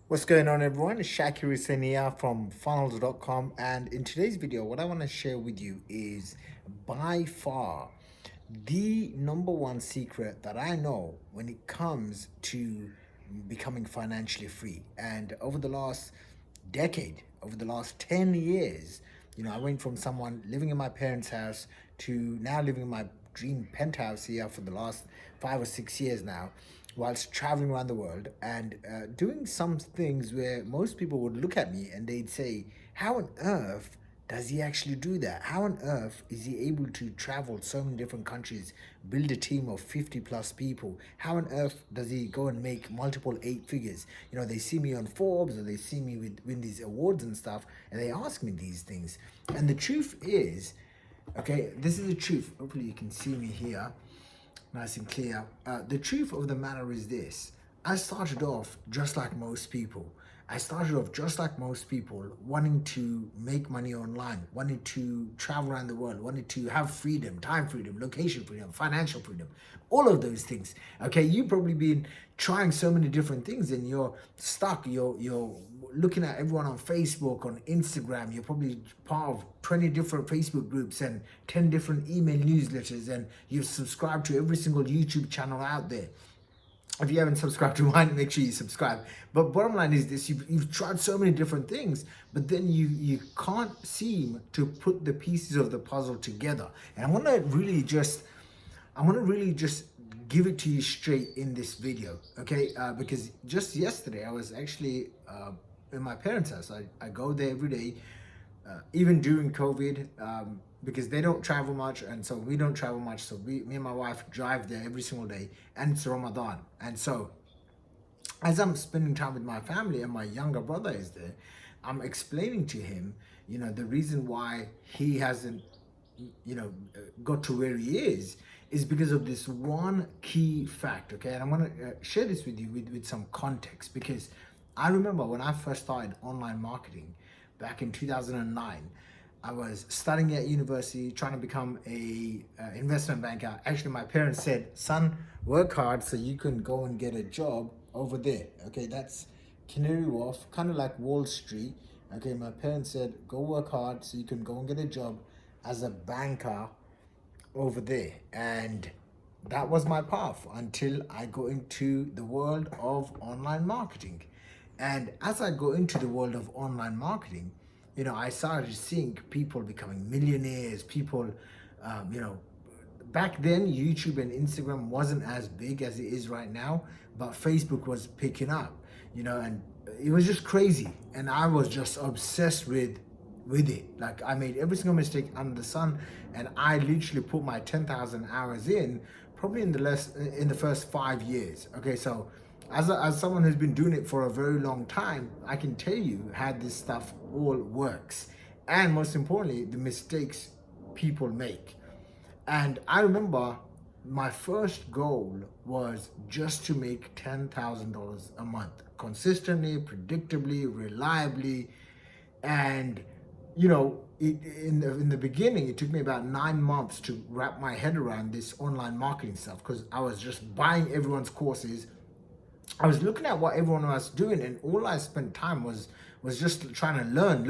What's going on, everyone? It's Shaqir Hussyin here from funnels.com, and in today's video what I want to share with you is by far the number one secret that I know when it comes to becoming financially free. And over the last decade, over the last 10 years, I went from someone living in my parents' house to now living in my dream penthouse here for the last 5 or 6 years now, whilst traveling around the world and doing some things where most people would look at me and they'd say, how on earth does he actually do that? How on earth is he able to travel so many different countries, build a team of 50 plus people? How on earth does he go and make multiple 8 figures? They see me on Forbes or they see me win these awards and stuff, and they ask me these things. And the truth is, okay, this is the truth. Hopefully you can see me here nice and clear. The truth of the matter is this. I started off just like most people. Wanting to make money online, wanting to travel around the world, wanting to have freedom, time freedom, location freedom, financial freedom, all of those things. Okay, you've probably been trying so many different things and you're stuck. You're looking at everyone on Facebook, on Instagram. You're probably part of 20 different Facebook groups and 10 different email newsletters, and you've subscribed to every single YouTube channel out there. If you haven't subscribed to mine, make sure you subscribe. But bottom line is this: you've tried so many different things, but then you can't seem to put the pieces of the puzzle together. And I want to really just give it to you straight in this video, okay? Because just yesterday I was actually in my parents' house. I go there every day, even during COVID, because they don't travel much, and so we don't travel much. So me and my wife drive there every single day, and it's Ramadan. And so as I'm spending time with my family and my younger brother is there, I'm explaining to him, the reason why he hasn't, got to where he is because of this one key fact, okay? And I'm going to share this with you with some context, because I remember when I first started online marketing back in 2009, I was studying at university, trying to become a investment banker. Actually, my parents said, son, work hard so you can go and get a job over there. Okay, that's Canary Wharf, kind of like Wall Street. Okay, my parents said, go work hard so you can go and get a job as a banker over there. And that was my path until I got into the world of online marketing. And as I go into the world of online marketing, I started seeing people becoming millionaires, people, back then YouTube and Instagram wasn't as big as it is right now, but Facebook was picking up, and it was just crazy. And I was just obsessed with it. Like, I made every single mistake under the sun, and I literally put my 10,000 hours in, probably in the first 5 years. Okay, so as someone who's been doing it for a very long time, I can tell you how this stuff all works, and most importantly, the mistakes people make. And I remember my first goal was just to make $10,000 a month, consistently, predictably, reliably. And in the beginning, it took me about 9 months to wrap my head around this online marketing stuff, because I was just buying everyone's courses. I was looking at what everyone was doing, and all I spent time was just trying to learn.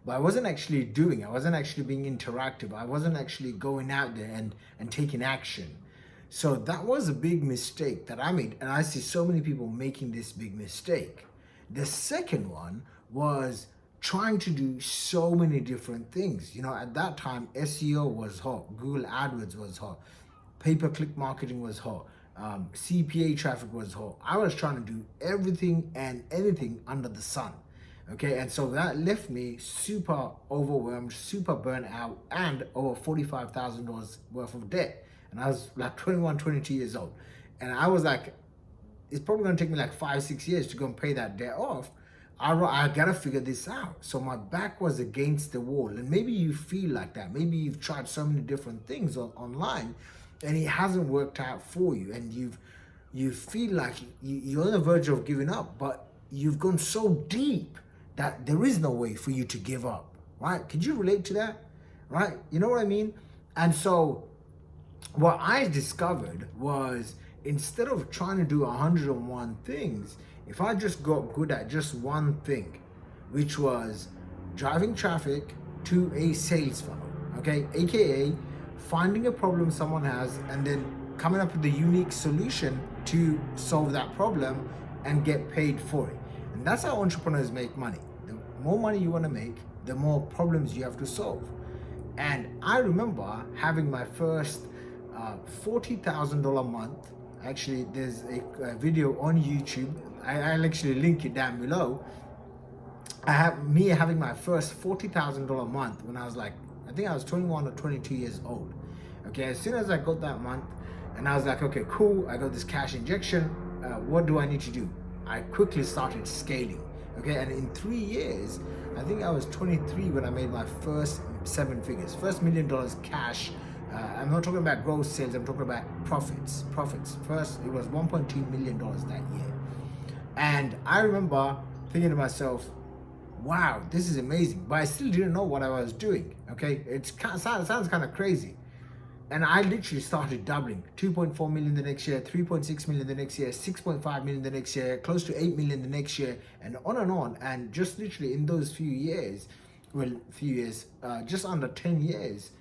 But I wasn't actually doing. I wasn't actually being interactive. I wasn't actually going out there and taking action. So that was a big mistake that I made, and I see so many people making this big mistake. The second one was trying to do so many different things. At that time, SEO was hot, Google AdWords was hot, pay-per-click marketing was hot, CPA traffic was hot. I was trying to do everything and anything under the sun. Okay, and so that left me super overwhelmed, super burnt out, and over $45,000 worth of debt. And I was like 21, 22 years old. And I was like, it's probably gonna take me like 5, 6 years to go and pay that debt off. I gotta figure this out. So my back was against the wall. And maybe you feel like that. Maybe you've tried so many different things online and it hasn't worked out for you. And you feel like you're on the verge of giving up, but you've gone so deep that there is no way for you to give up, right? Could you relate to that, right? You know what I mean? And so what I discovered was, instead of trying to do 101 things, if I just got good at just one thing, which was driving traffic to a sales funnel, okay, aka finding a problem someone has and then coming up with a unique solution to solve that problem and get paid for it. And that's how entrepreneurs make money. The more money you want to make, the more problems you have to solve. And I remember having my first $40,000 month. Actually, there's a video on YouTube. I'll actually link it down below. I have me having my first $40,000 month when I was like, I think I was 21 or 22 years old. Okay, as soon as I got that month, and I was like, okay, cool, I got this cash injection. What do I need to do? I quickly started scaling. Okay, and in 3 years, I think I was 23 when I made my first 7 figures, first $1 million cash. I'm not talking about gross sales, I'm talking about profits. First, it was $1.2 million that year. And I remember thinking to myself, wow, this is amazing. But I still didn't know what I was doing. Okay, it sounds kind of crazy. And I literally started doubling. 2.4 million the next year, 3.6 million the next year, 6.5 million the next year, close to 8 million the next year, and on and on. And just literally in those just under 10 years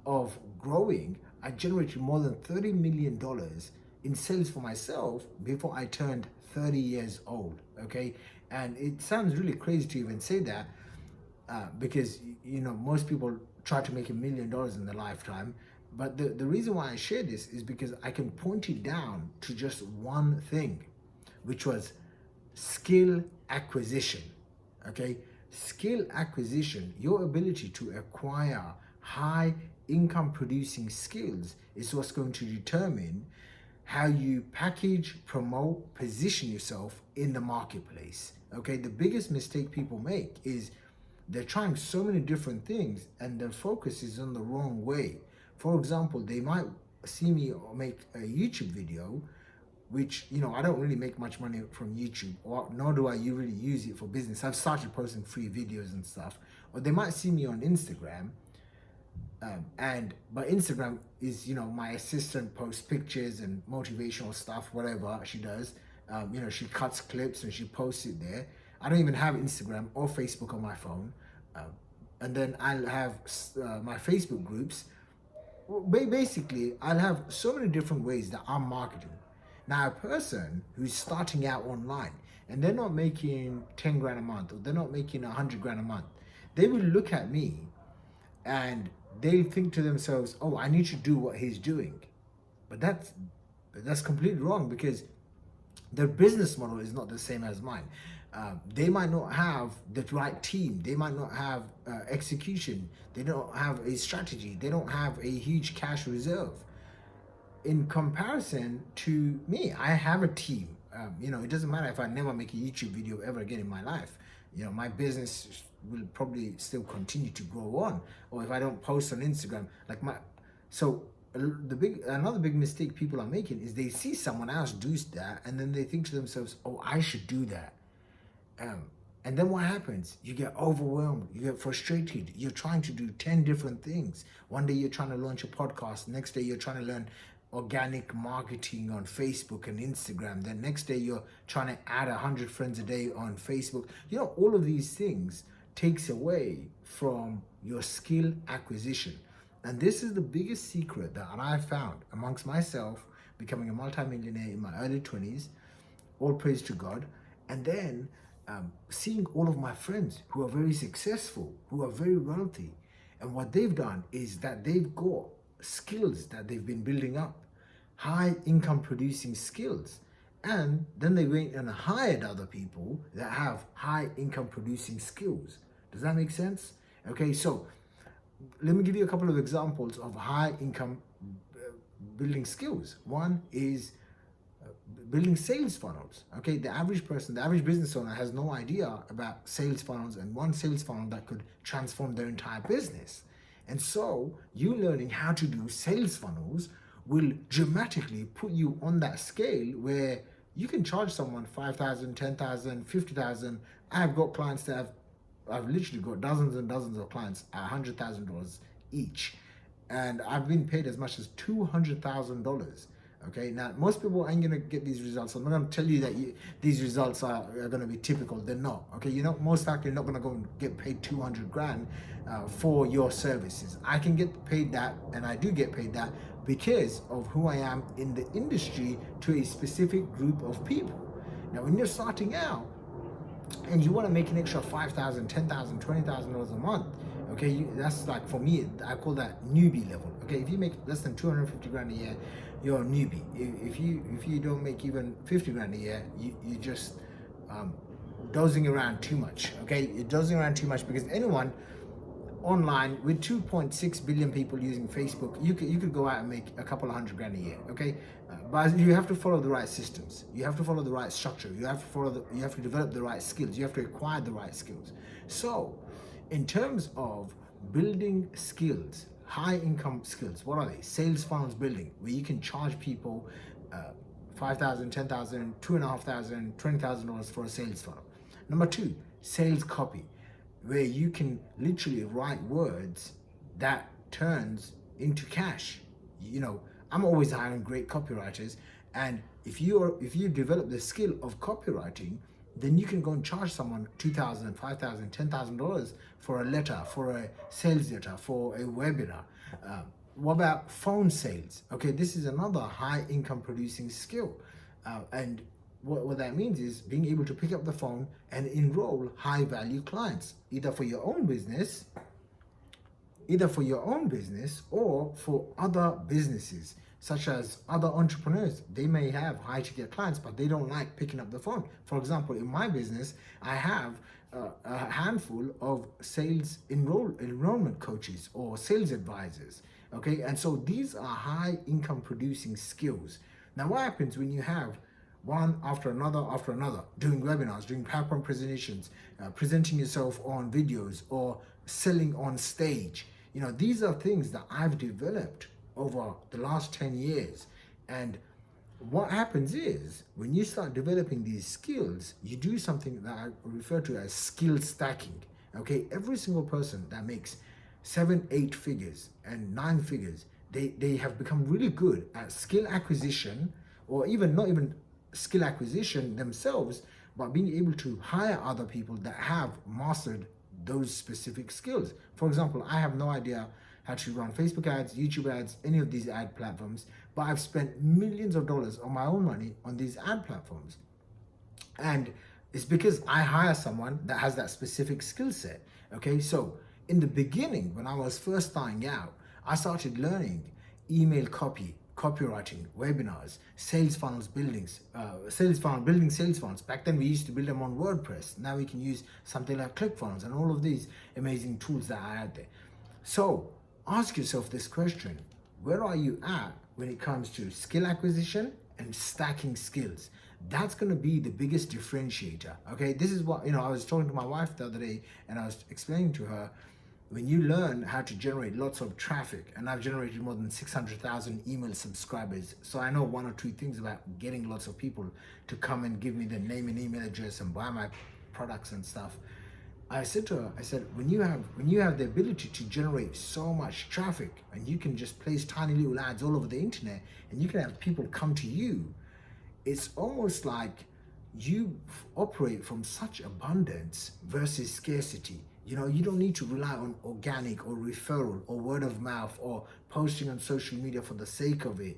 of growing, I generated more than $30 million in sales for myself before I turned 30 years old. Okay, and it sounds really crazy to even say that because most people try to make $1 million in their lifetime. But the reason why I share this is because I can point it down to just one thing, which was skill acquisition. Okay, skill acquisition, your ability to acquire high income producing skills is what's going to determine how you package, promote, position yourself in the marketplace. Okay, the biggest mistake people make is they're trying so many different things and their focus is on the wrong way. For example, they might see me make a YouTube video, which, I don't really make much money from YouTube, or nor do I really use it for business. I've started posting free videos and stuff. Or they might see me on Instagram, but Instagram is, my assistant posts pictures and motivational stuff, whatever she does. She cuts clips and she posts it there. I don't even have Instagram or Facebook on my phone. And then I'll have my Facebook groups. Basically, I'll have so many different ways that I'm marketing. Now, a person who's starting out online and they're not making 10 grand a month or they're not making 100 grand a month, they will look at me and they'll think to themselves, oh, I need to do what he's doing. But that's completely wrong because their business model is not the same as mine. They might not have the right team. They might not have execution. They don't have a strategy. They don't have a huge cash reserve. In comparison to me, I have a team. It doesn't matter if I never make a YouTube video ever again in my life. My business will probably still continue to grow on. Or if I don't post on Instagram, another big mistake people are making is they see someone else do that and then they think to themselves, oh, I should do that. And then what happens? You get overwhelmed, you get frustrated, you're trying to do 10 different things. One day you're trying to launch a podcast, next day you're trying to learn organic marketing on Facebook and Instagram, then next day you're trying to add 100 friends a day on Facebook. All of these things takes away from your skill acquisition. And this is the biggest secret that I found amongst myself, becoming a multimillionaire in my early 20s, all praise to God. And then seeing all of my friends who are very successful, who are very wealthy. And what they've done is that they've got skills that they've been building up, high income producing skills. And then they went and hired other people that have high income producing skills. Does that make sense? Okay, so let me give you a couple of examples of high income building skills. One is building sales funnels. Okay, the average business owner has no idea about sales funnels and one sales funnel that could transform their entire business. And so you learning how to do sales funnels will dramatically put you on that scale where you can charge someone $5,000, $10,000, $50,000. I've got clients that I've literally got dozens and dozens of clients at $100,000 each. And I've been paid as much as $200,000 Okay, now most people ain't gonna get these results. I'm not gonna tell you that these results are gonna be typical. They're not. Okay, you're not most likely not gonna go and get paid 200 grand for your services. I can get paid that, and I do get paid that because of who I am in the industry to a specific group of people. Now, when you're starting out, and you want to make an extra $5,000, $10,000, $20,000 a month, okay, that's like, for me, I call that newbie level. Okay, if you make less than 250 grand a year, you're a newbie. If you don't make even 50 grand a year, you just dozing around too much. Okay, you're dozing around too much, because anyone online with 2.6 billion people using Facebook, you could go out and make a couple of hundred grand a year. Okay, but you have to follow the right systems. You have to follow the right structure. You have to develop the right skills. You have to acquire the right skills. So, in terms of building skills, high income skills, what are they? Sales funnels building, where you can charge people $5,000, $10,000, $2,500, $20,000 for a sales funnel. Number two, sales copy, where you can literally write words that turns into cash. You know, I'm always hiring great copywriters, and if you develop the skill of copywriting, then you can go and charge someone $2,000, $5,000, $10,000 for a letter, for a sales letter, for a webinar. What about phone sales? Okay, this is another high income producing skill, and what that means is being able to pick up the phone and enroll high value clients, either for your own business or for other businesses, such as other entrepreneurs. They may have high ticket clients, but they don't like picking up the phone. For example, in my business, I have a handful of sales enrollment coaches or sales advisors. Okay, and so these are high income producing skills. Now, what happens when you have one after another, doing webinars, doing PowerPoint presentations, presenting yourself on videos, or selling on stage? You know, these are things that I've developed over the last 10 years. And what happens is, when you start developing these skills, you do something that I refer to as skill stacking. Okay, every single person that makes 7, 8 figures and 9 figures, they have become really good at skill acquisition, or even not even skill acquisition themselves, but being able to hire other people that have mastered those specific skills. For example, I have no idea how to run Facebook ads, YouTube ads, any of these ad platforms, but I've spent millions of dollars on my own money on these ad platforms. And it's because I hire someone that has that specific skill set. Okay, so in the beginning, when I was first starting out, I started learning email copywriting, webinars, sales funnels building sales funnels. Back then we used to build them on WordPress. Now we can use something like ClickFunnels and all of these amazing tools that are out there. So ask yourself this question: where are you at when it comes to skill acquisition and stacking skills? That's going to be the biggest differentiator. Okay, this is what, I was talking to my wife the other day, and I was explaining to her, when you learn how to generate lots of traffic, and I've generated more than 600,000 email subscribers, so I know 1 or 2 things about getting lots of people to come and give me their name and email address and buy my products and stuff. I said to her, when you have the ability to generate so much traffic, and you can just place tiny little ads all over the internet, and you can have people come to you, it's almost like you operate from such abundance versus scarcity. You don't need to rely on organic or referral or word of mouth or posting on social media for the sake of it,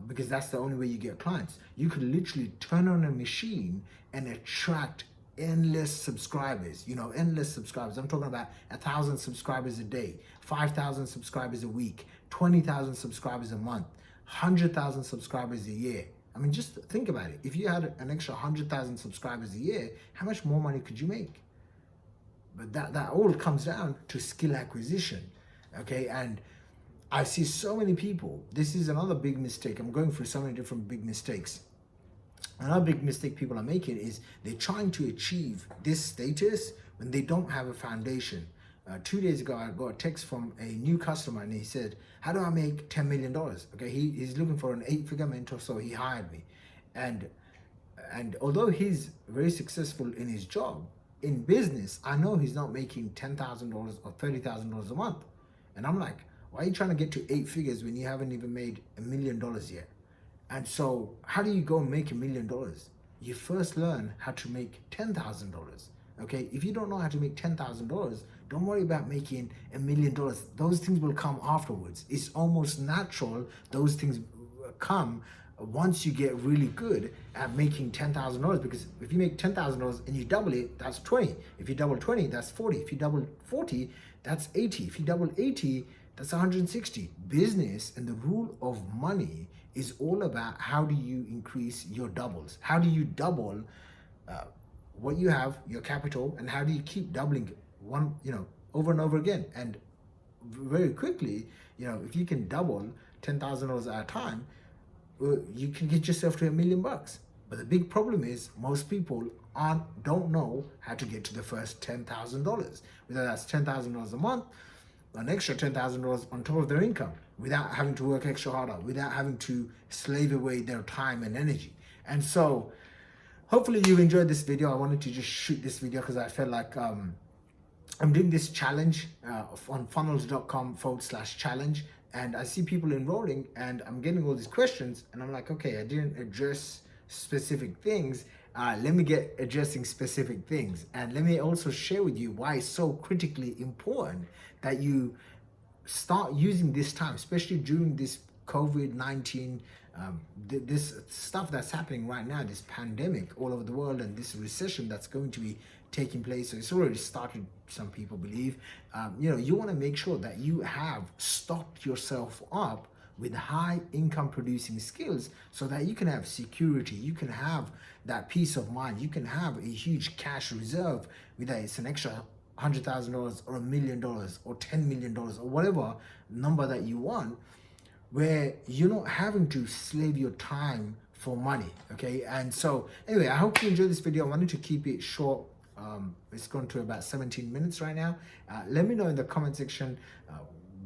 because that's the only way you get clients. You could literally turn on a machine and attract endless subscribers. Endless subscribers. I'm talking about 1,000 subscribers a day, 5,000 subscribers a week, 20,000 subscribers a month, 100,000 subscribers a year. I mean, just think about it. If you had an extra 100,000 subscribers a year, how much more money could you make? But that all comes down to skill acquisition. Okay, and I see so many people. This is another big mistake. I'm going through so many different big mistakes. Another big mistake people are making is they're trying to achieve this status when they don't have a foundation. 2 days ago, I got a text from a new customer, and he said, "How do I make $10 million?" Okay, he's looking for an 8-figure mentor, so he hired me. And although he's very successful in his job, in business, I know he's not making $10,000 or $30,000 a month. And I'm like, why are you trying to get to 8 figures when you haven't even made $1 million yet? And so how do you go and make $1 million? You first learn how to make $10,000. Okay, if you don't know how to make $10,000, don't worry about making $1 million. Those things will come afterwards. It's almost natural. Those things come once you get really good at making $10,000, because if you make $10,000 and you double it, that's 20. If you double 20, that's 40. If you double 40, that's 80. If you double 80, that's 160. Business and the rule of money is all about how do you increase your doubles? How do you double what you have, your capital, and how do you keep doubling it over and over again? And very quickly, if you can double $10,000 at a time, you can get yourself to $1 million. But the big problem is most people don't know how to get to the first $10,000. Whether that's $10,000 a month, an extra $10,000 on top of their income, without having to work extra harder, without having to slave away their time and energy. And so hopefully you enjoyed this video. I wanted to just shoot this video because I felt like I'm doing this challenge on funnels.com/challenge, and I see people enrolling and I'm getting all these questions, and I'm like, okay, I didn't address specific things. Let me get addressing specific things, and let me also share with you why it's so critically important that you start using this time, especially during this COVID-19, this stuff that's happening right now, this pandemic all over the world, and this recession that's going to be taking place. So it's already started, some people believe. You want to make sure that you have stocked yourself up with high income producing skills so that you can have security, you can have that peace of mind, you can have a huge cash reserve, whether it's an extra $100,000 or $1 million or $10 million or whatever number that you want, where you're not having to slave your time for money. Okay, and so anyway, I hope you enjoyed this video. I wanted to keep it short. It's gone to about 17 minutes right now. Let me know in the comment section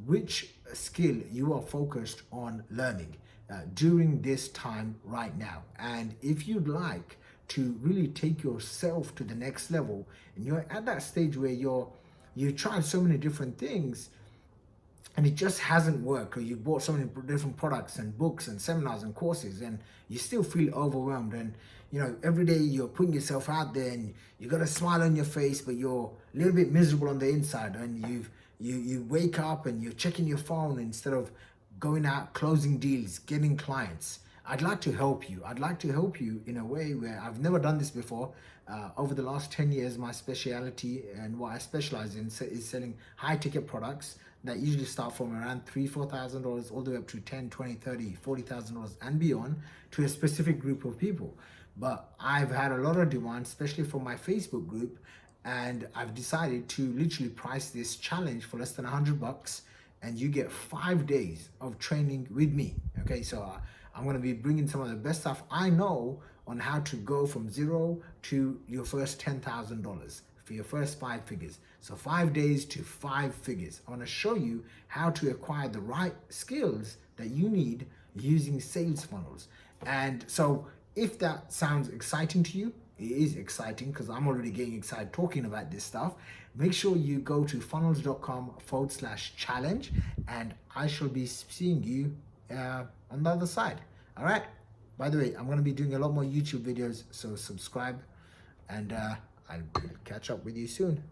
which skill you are focused on learning during this time right now. And if you'd like to really take yourself to the next level, and you're at that stage where you've tried so many different things and it just hasn't worked, or you bought so many different products and books and seminars and courses, and you still feel overwhelmed, and every day you're putting yourself out there and you got a smile on your face, but you're a little bit miserable on the inside, and you wake up and you're checking your phone instead of going out, closing deals, getting clients. I'd like to help you. I'd like to help you in a way where I've never done this before. Over the last 10 years, my specialty and what I specialize in is selling high ticket products that usually start from around $3,000-$4,000 all the way up to $10,000, $20,000, $30,000, $40,000 and beyond to a specific group of people. But I've had a lot of demand, especially from my Facebook group, and I've decided to literally price this challenge for less than $100, and you get 5 days of training with me. Okay, so I'm going to be bringing some of the best stuff I know on how to go from zero to your first $10,000 for your first 5 figures. So 5 days to 5 figures. I want to show you how to acquire the right skills that you need using sales funnels. And so if that sounds exciting to you, it is exciting because I'm already getting excited talking about this stuff. Make sure you go to funnels.com/challenge, and I shall be seeing you on the other side. All right. By the way, I'm going to be doing a lot more YouTube videos, so subscribe, and I'll catch up with you soon.